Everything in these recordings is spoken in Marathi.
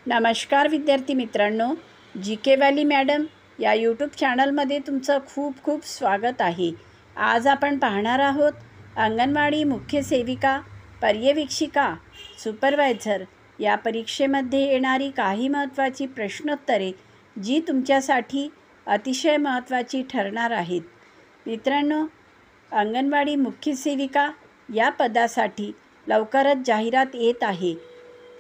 नमस्कार विद्यार्थी मित्रांनो, जी के व्हॅली मॅडम या यूट्यूब चॅनलमध्ये तुमचं खूप खूप स्वागत आहे। आज आपण पाहणार आहोत अंगणवाडी मुख्य सेविका, पर्यवेक्षिका, सुपरवायझर या परीक्षेमध्ये येणारी काही महत्त्वाची प्रश्नोत्तरे जी तुमच्यासाठी अतिशय महत्त्वाची ठरणार आहेत। मित्रांनो, अंगणवाडी मुख्य सेविका या पदासाठी लवकरच जाहिरात येत आहे।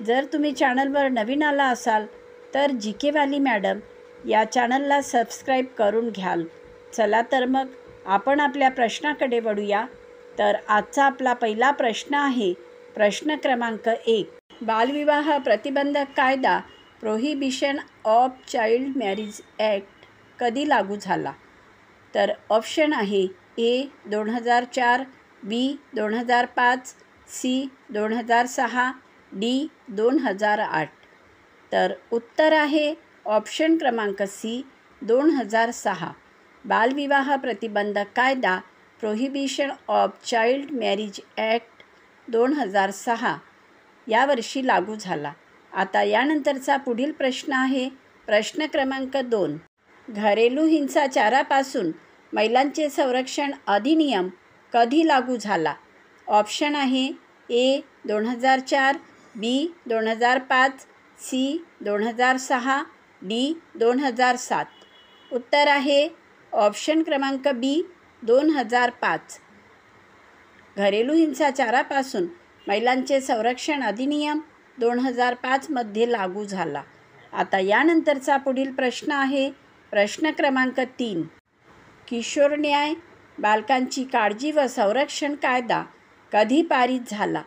जर तुम्ही चॅनलवर नवीन आला असाल तर जी के व्हॅली मॅडम या चॅनलला सबस्क्राईब करून घ्याल। चला तर मग आपण आपल्या प्रश्नाकडे वळूया। तर आजचा आपला पहिला प्रश्न आहे प्रश्न क्रमांक 1, बालविवाह प्रतिबंधक कायदा prohibition of child marriage act कधी लागू झाला? तर ऑप्शन आहे ए 2004, बी 2005, सी 2006, डी 2008। तर उत्तर आहे ऑप्शन क्रमांक सी 2006। बालविवाह प्रतिबंधक कायदा prohibition of child marriage act 2006 यावर्षी लागू झाला। आता यानंतरचा पुढील प्रश्न आहे प्रश्न क्रमांक 2, घरेलू हिंसाचारापासून महिलांचे संरक्षण अधिनियम कधी लागू झाला? ऑप्शन आहे ए 2004, बी 2005, सी 2006, डी 2007। उत्तर आहे ऑप्शन क्रमांक बी 2005। घरेलू हिंसाचारापासून महिलांचे संरक्षण अधिनियम 2005 मध्ये लागू झाला। आता यानंतरचा पुढील प्रश्न आहे प्रश्न क्रमांक 3, किशोर न्याय, बालकांची काळजी व संरक्षण कायदा कधी पारित झाला?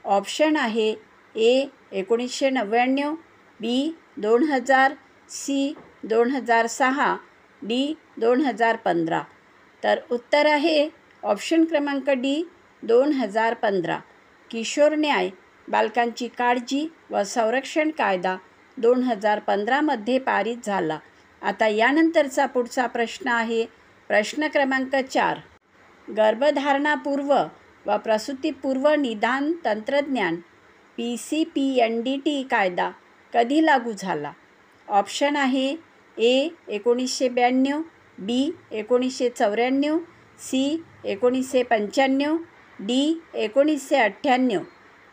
ऑप्शन आहे ए 1999, बी 2000, सी 2006, डी 2015। तर उत्तर आहे ऑप्शन क्रमांक डी 2015। किशोर न्याय, बालकांची काळजी व संरक्षण कायदा 2015 मध्ये पारित झाला। आता यानंतरचा पुढचा प्रश्न आहे प्रश्न क्रमांक 4, गर्भधारणापूर्व व प्रसूतीपूर्व निदान तंत्रज्ञान PCPNDT कायदा कधी लागू झाला? ऑप्शन आहे ए 1992, बी 1994, सी 1995, डी 1998।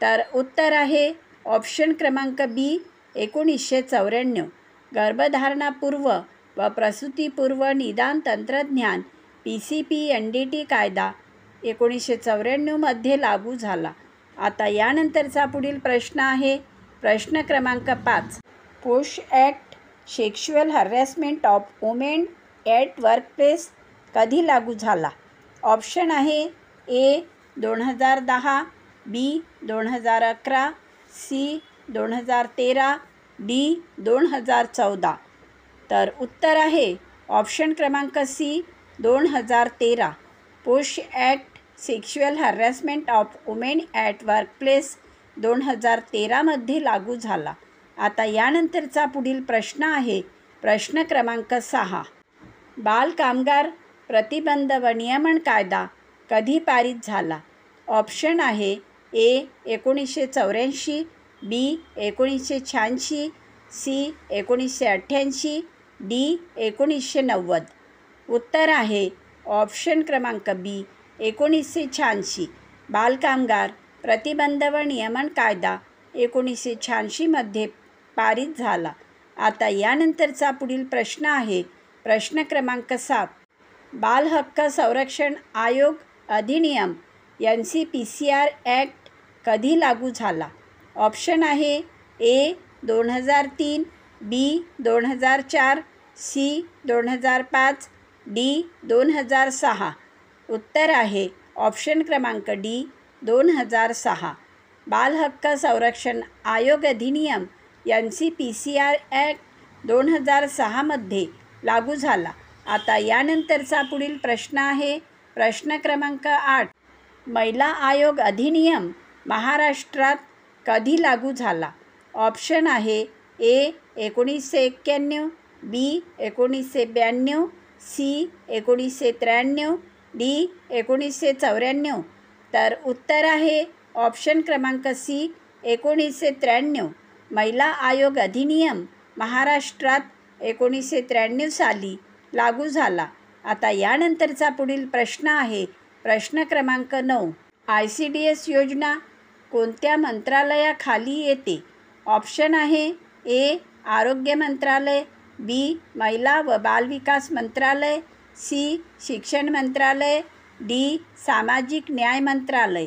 तर उत्तर आहे ऑप्शन क्रमांक बी 1994। गर्भधारणापूर्व व प्रसूतीपूर्व निदान तंत्रज्ञान PCPNDT कायदा 1994 मध्ये लागू झाला। आता यानंतरचा पुढील प्रश्न आहे प्रश्न क्रमांक 5, पोश act sexual harassment of women at workplace कधी लागू झाला? ऑप्शन आहे ए 2010, बी 2011, सी 2013, डी 2014। तर उत्तर आहे ऑप्शन क्रमांक सी 2013। पोश act sexual harassment of women at workplace 2013 मध्ये लागू झाला। आता यानंतरचा पुढील प्रश्न आहे प्रश्न क्रमांक 6, बाल कामगार प्रतिबंध व नियमन कायदा कधी पारित झाला? ऑप्शन आहे ए 1984, बी 1986, सी 1988, डी 1990। उत्तर आहे ऑप्शन क्रमांक बी 1986। बालकामगार प्रतिबंध व नियमन कायदा 1986 मध्ये पारित झाला। आता यानंतरचा पुढील प्रश्न आहे प्रश्न क्रमांक 7, बाल हक्क संरक्षण आयोग अधिनियम NCPCR ॲक्ट कधी लागू झाला? ऑप्शन आहे ए 2003, बी 2004, सी 2005, डी 2006। उत्तर आहे ऑप्शन क्रमांक डी 2006। बाल हक्क संरक्षण आयोग अधिनियम NCPCR ॲक्ट 2006 मध्ये लागू झाला। आता यानंतरचा पुढील प्रश्न आहे प्रश्न क्रमांक 8, महिला आयोग अधिनियम महाराष्ट्रात कधी लागू झाला? ऑप्शन आहे ए 1991, बी 1992, सी 1993, डी 1994। तर उत्तर आहे ऑप्शन क्रमांक सी 1993। महिला आयोग अधिनियम महाराष्ट्रात 1993 साली लागू झाला. आता यानंतरचा पुढील प्रश्न आहे प्रश्न क्रमांक 9. ICDS योजना कोणत्या मंत्रालयाखाली येते? ऑप्शन आहे ए. आरोग्य मंत्रालय, बी. महिला व बालविकास मंत्रालय, सी. शिक्षण मंत्रालय, डी. सामाजिक न्याय मंत्रालय.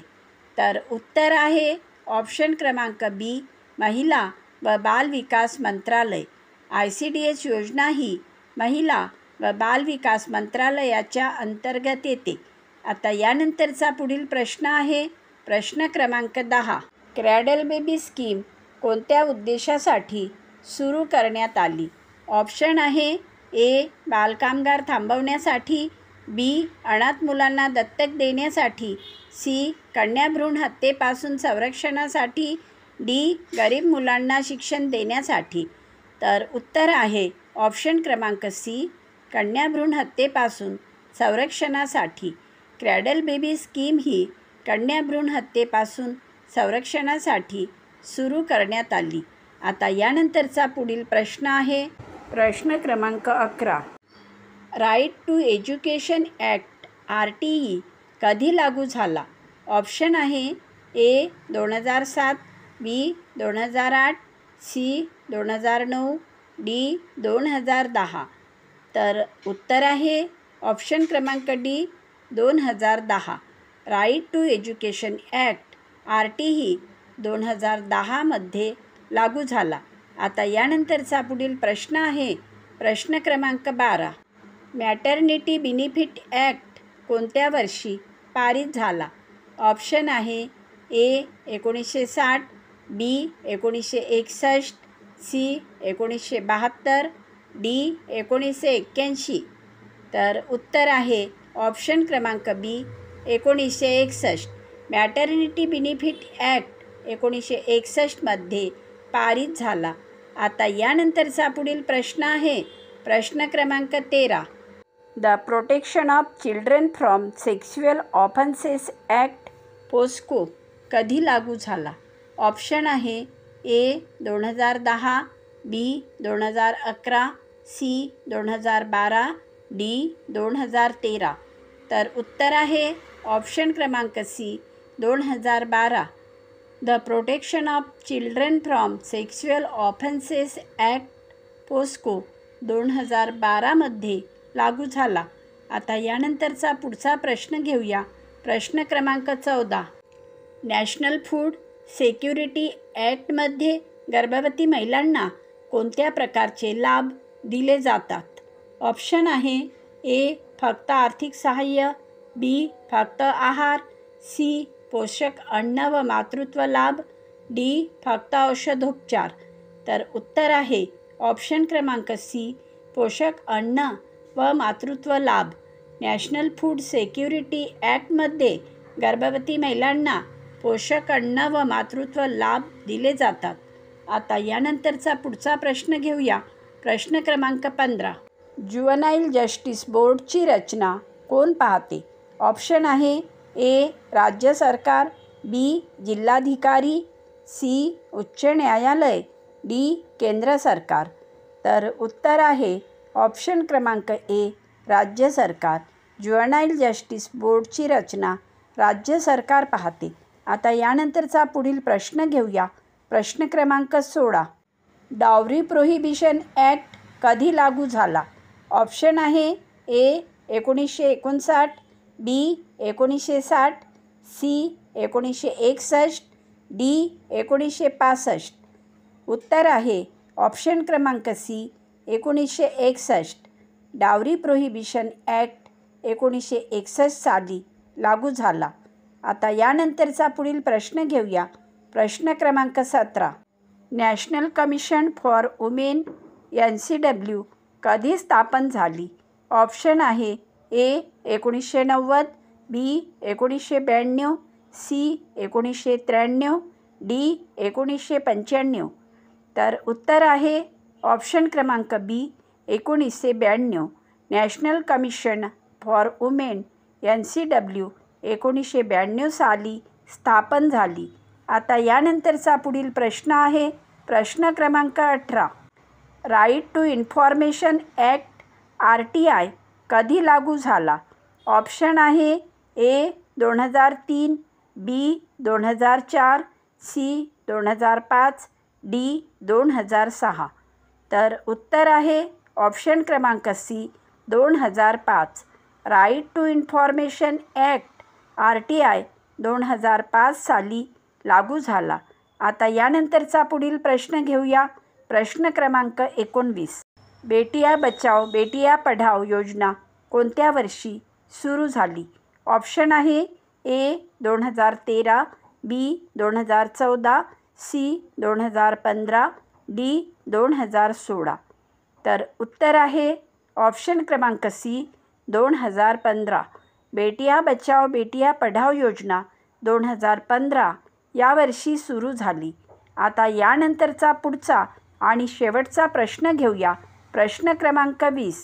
तर उत्तर आहे ऑप्शन क्रमांक बी. महिला व बालविकास मंत्रालय. ICDS योजना ही महिला व बालविकास मंत्रालयाच्या अंतर्गत येते. आता यानंतरचा पुढील प्रश्न आहे प्रश्न क्रमांक 10. क्रॅडल बेबी स्कीम कोणत्या उद्देशासाठी सुरू करण्यात आली? ऑप्शन आहे ए. बालकामगार थांबवण्यासाठी, बी. अनाथ मुलांना दत्तक देण्यासाठी, सी. कन्याभ्रूण हत्येपासून संरक्षणासाठी, डी. गरीब मुलांना शिक्षण देण्यासाठी. तर उत्तर आहे ऑप्शन क्रमांक सी. कन्याभ्रूण हत्येपासून संरक्षणासाठी. क्रॅडल बेबी स्कीम ही कन्याभ्रूण हत्येपासून संरक्षणासाठी सुरू करण्यात आली. आता यानंतरचा पुढील प्रश्न आहे प्रश्न क्रमांक 11. Right to education act RTE कधी लागू झाला? ऑप्शन आहे ए. 2007, बी. 2008, सी. 2009, डी. 2010. तर उत्तर आहे ऑप्शन क्रमांक D. 2010. Right to education act RTE 2010मध्ये लागू झाला. आता यानंतरचा पुढील प्रश्न आहे प्रश्न क्रमांक 12. मॅटर्निटी बेनिफिट ॲक्ट कोणत्या वर्षी पारित झाला? ऑप्शन आहे ए. 1960, बी. 1961, सी. 1972, डी. 1981. तर उत्तर आहे ऑप्शन क्रमांक बी. 1961. मॅटर्निटी बेनिफिट ॲक्ट 1961मध्ये पारित झाला. आता यानंतरचा पुढील प्रश्न आहे प्रश्न क्रमांक 13. The protection of children from sexual offences act POCSO कधी लागू झाला? ऑप्शन आहे ए. 2010, बी. 2011, सी. 2012, डी. 2013. तर उत्तर आहे ऑप्शन क्रमांक C. 2012. The protection of children from sexual offences act POCSO 2012मध्ये लागू झाला. आता यानंतरचा पुढचा प्रश्न घेऊया प्रश्न क्रमांक 14. नॅशनल फूड सिक्युरिटी ॲक्टमध्ये गर्भवती महिलांना कोणत्या प्रकारचे लाभ दिले जातात? ऑप्शन आहे ए. फक्त आर्थिक सहाय्य, बी. फक्त आहार, सी. पोषक अन्न व मातृत्व लाभ, डी. फक्त औषधोपचार. तर उत्तर आहे ऑप्शन क्रमांक सी. पोषक अन्न व मातृत्व लाभ. नॅशनल फूड सिक्युरिटी ॲक्टमध्ये गर्भवती महिलांना पोषक अन्न व मातृत्व लाभ दिले जातात. आता यानंतरचा पुढचा प्रश्न घेऊया प्रश्न क्रमांक 15. ज्युव्हनाईल जस्टिस बोर्डची रचना कोण पाहते? ऑप्शन आहे ए. राज्य सरकार, बी. जिल्हाधिकारी, सी. उच्च न्यायालय, डी. केंद्र सरकार. तर उत्तर आहे ऑप्शन क्रमांक ए. राज्य सरकार. ज्युव्हनाईल जस्टिस बोर्डची रचना राज्य सरकार पाहते. आता यानंतरचा पुढील प्रश्न घेऊया प्रश्न क्रमांक 16. डावरी प्रोहिबिशन ॲक्ट कधी लागू झाला? ऑप्शन आहे ए. 1959, बी. 1960, सी. 1961, डी. 1965. उत्तर आहे ऑप्शन क्रमांक सी. 1961. डावरी प्रोहिबिशन ॲक्ट 1961 साली लागू झाला. आता यानंतरचा पुढील प्रश्न घेऊया प्रश्न क्रमांक 17. National commission for women NCW कधी स्थापन झाली? ऑप्शन आहे ए. 1990, बी. 1992, सी. 1993, डी. 1995. तर उत्तर आहे ऑप्शन क्रमांक बी. 1992. National commission for women NCW 1992 साली स्थापन झाली. आता यानंतरचा पुढील प्रश्न आहे प्रश्न क्रमांक 18. Right to information act RTI कधी लागू झाला? ऑप्शन आहे ए 2003, बी 2004, सी 2005, डी 2006. तर उत्तर आहे ऑप्शन क्रमांक C 2005. Right to information act RTI 2005 साली लागू झाला. आता यानंतरचा पुढील प्रश्न घेऊया. प्रश्न क्रमांक 19. बेटिया बचाओ बेटिया पढाओ योजना कोणत्या वर्षी सुरू झाली? ऑप्शन आहे ए 2013, बी 2014, सी 2015, डी 2016. तर उत्तर आहे ऑप्शन क्रमांक सी 2015. बेटिया बचाओ बेटिया पढाओ योजना 2015 यावर्षी सुरू झाली. आता यानंतरचा पुढचा आणि शेवटचा प्रश्न घेऊया. प्रश्न क्रमांक 20.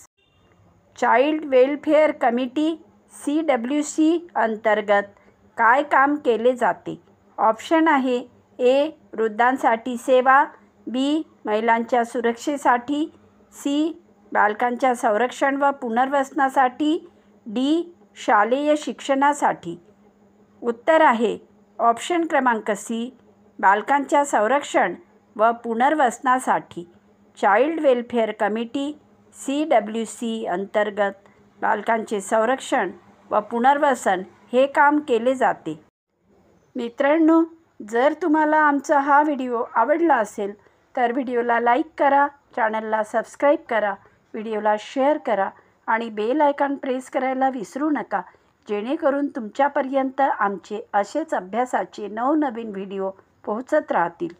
चाइल्ड वेलफेअर कमिटी CWC अंतर्गत काय काम केले जाते? ऑप्शन आहे ए वृद्धांसाठी सेवा, बी महिलांच्या सुरक्षेसाठी, सी बालकांच्या संरक्षण व पुनर्वसनासाठी, डी शालेय शिक्षणासाठी. उत्तर आहे ऑप्शन क्रमांक सी बालकांच्या संरक्षण व पुनर्वसनासाठी. चाइल्ड वेलफेअर कमिटी CWC अंतर्गत बालकांचे संरक्षण व पुनर्वसन हे काम केले जाते. मित्रांनो, जर तुम्हाला आमचा हा व्हिडिओ आवडला असेल तर व्हिडिओला लाईक करा, चॅनलला सबस्क्राईब करा, व्हिडिओला शेअर करा आणि बेल आयकॉन प्रेस करायला विसरू नका, जेणेकरून तुमच्यापर्यंत आमचे असेच अभ्यासाचे नवनवीन व्हिडिओ पोहोचत राहतील.